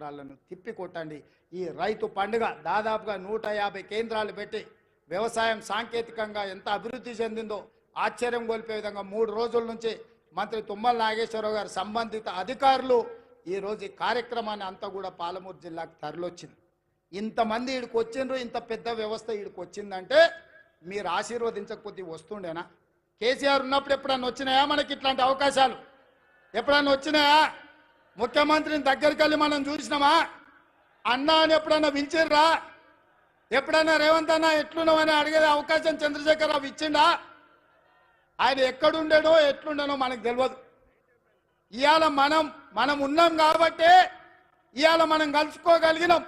చక్రాలను తిప్పి కొట్టండి. ఈ రైతు పండుగ దాదాపుగా 150 కేంద్రాలు పెట్టి వ్యవసాయం సాంకేతికంగా ఎంత అభివృద్ధి చెందిందో ఆశ్చర్యం గొలిపే విధంగా 3 రోజుల నుంచి మంత్రి తుమ్మల నాగేశ్వరరావు గారు సంబంధిత అధికారులు ఈరోజు ఈ కార్యక్రమాన్ని అంతా కూడా పాలమూరు జిల్లాకు తరలొచ్చింది. ఇంతమంది ఈడికి వచ్చిండ్రు, ఇంత పెద్ద వ్యవస్థ ఈడికి వచ్చిందంటే మీరు ఆశీర్వదించకపోతే వస్తుండేనా? కేసీఆర్ ఉన్నప్పుడు ఎప్పుడన్నా వచ్చినాయా మనకి ఇట్లాంటి అవకాశాలు? ఎప్పుడన్నా వచ్చినాయా? ముఖ్యమంత్రిని దగ్గరికి వెళ్ళి మనం చూసినామా? అన్నా అని ఎప్పుడన్నా పిలిచిర్రా? ఎప్పుడన్నా రేవంత్ అన్న ఎట్లున్నామని అడిగే అవకాశం చంద్రశేఖరరావు ఇచ్చిండా? ఆయన ఎక్కడుండేనో ఎట్లుండేనో మనకు తెలియదు. ఇవాళ మనం ఉన్నాం కాబట్టే ఇవాళ మనం కలుసుకోగలిగినాం,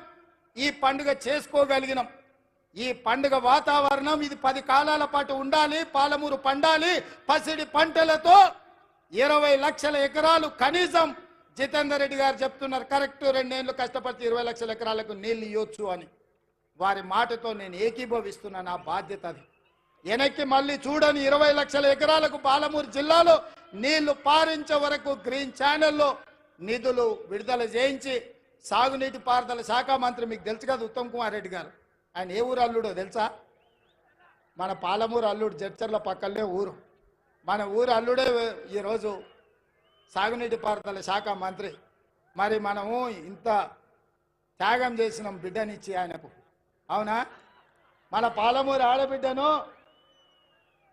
ఈ పండుగ చేసుకోగలిగినాం. ఈ పండుగ వాతావరణం ఇది 10 కాలాల పాటు ఉండాలి. పాలమూరు పండాలి పసిడి పంటలతో. 20 లక్షల ఎకరాలు కనీసం జితేందర్ రెడ్డి గారు చెప్తున్నారు కరెక్ట్, 2 ఏళ్ళు కష్టపడితే 20 లక్షల ఎకరాలకు నీళ్లు ఇవ్వచ్చు అని. వారి మాటతో నేను ఏకీభవిస్తున్నా, నా బాధ్యత అది. వెనక్కి మళ్ళీ చూడని 20 లక్షల ఎకరాలకు పాలమూరు జిల్లాలో నీళ్లు పారించే వరకు గ్రీన్ ఛానల్లో నిధులు విడుదల చేయించి సాగునీటి పారుదల శాఖ మంత్రి మీకు తెలుసు కదా ఉత్తమ్ కుమార్ రెడ్డి గారు, ఆయన ఏ ఊరు అల్లుడో తెలుసా? మన పాలమూరు అల్లుడు, జడ్చర్ల పక్కనే ఊరు. మన ఊరు అల్లుడే ఈరోజు సాగునీటి పారుదల శాఖ మంత్రి. మరి మనము ఇంత త్యాగం చేసినాం బిడ్డనిచ్చి ఆయనకు, అవునా? మన పాలమూరు ఆడబిడ్డను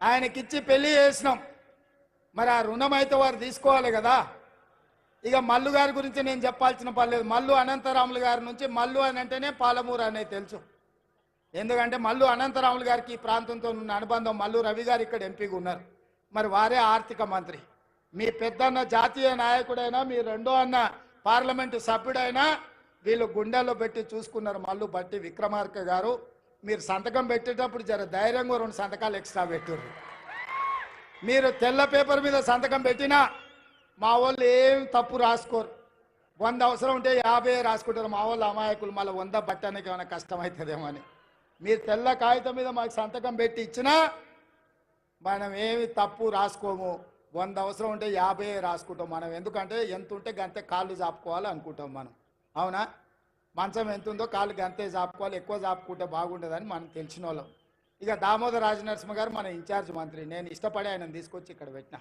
ఆయనకిచ్చి పెళ్లి చేసినాం. మరి ఆ రుణం అయితే వారు తీసుకోవాలి కదా. ఇక మల్లు గారి గురించి నేను చెప్పాల్సిన పని లేదు. మల్లు అనంతరాములు గారి నుంచి మల్లు అని అంటేనే పాలమూరు అనేది తెలుసు. ఎందుకంటే మల్లు అనంతరాములు గారికి ఈ ప్రాంతంతో ఉన్న అనుబంధం. మల్లు రవి గారు ఇక్కడ ఎంపీగా ఉన్నారు, మరి వారే ఆర్థిక మంత్రి. మీ పెద్దన్న జాతీయ నాయకుడైనా, మీ రెండో అన్న పార్లమెంటు సభ్యుడైనా వీళ్ళు గుండెల్లో పెట్టి చూసుకున్నారు. మల్లు బట్టి విక్రమార్క గారు, మీరు సంతకం పెట్టేటప్పుడు జర ధైర్యంగా 2 సంతకాలు ఎక్స్ట్రా పెట్టారు. మీరు తెల్ల పేపర్ మీద సంతకం పెట్టినా మా వాళ్ళు ఏం తప్పు రాసుకోరు. 100 అవసరం ఉంటే 50 రాసుకుంటారు. మా వాళ్ళు అమాయకులు, మళ్ళీ 100 బట్టడానికి ఏమైనా కష్టమవుతుందేమో అని. మీరు తెల్ల కాగితం మీద మాకు సంతకం పెట్టి ఇచ్చినా మనం ఏమి తప్పు రాసుకోము. 100 అవసరం ఉంటే 50 రాసుకుంటాం మనం. ఎందుకంటే ఎంత ఉంటే గంతే కాళ్ళు చాపుకోవాలి అనుకుంటాం మనం, అవునా? మంచం ఎంత ఉందో కాళ్ళు గంతే చాపుకోవాలి, ఎక్కువ చాపుకుంటే బాగుండదని మనం తెలిసిన వాళ్ళం. ఇక దామోదర్ రాజనరసింహ గారు మన ఇన్ఛార్జ్ మంత్రి. నేను ఇష్టపడి ఆయన తీసుకొచ్చి ఇక్కడ పెట్టినా.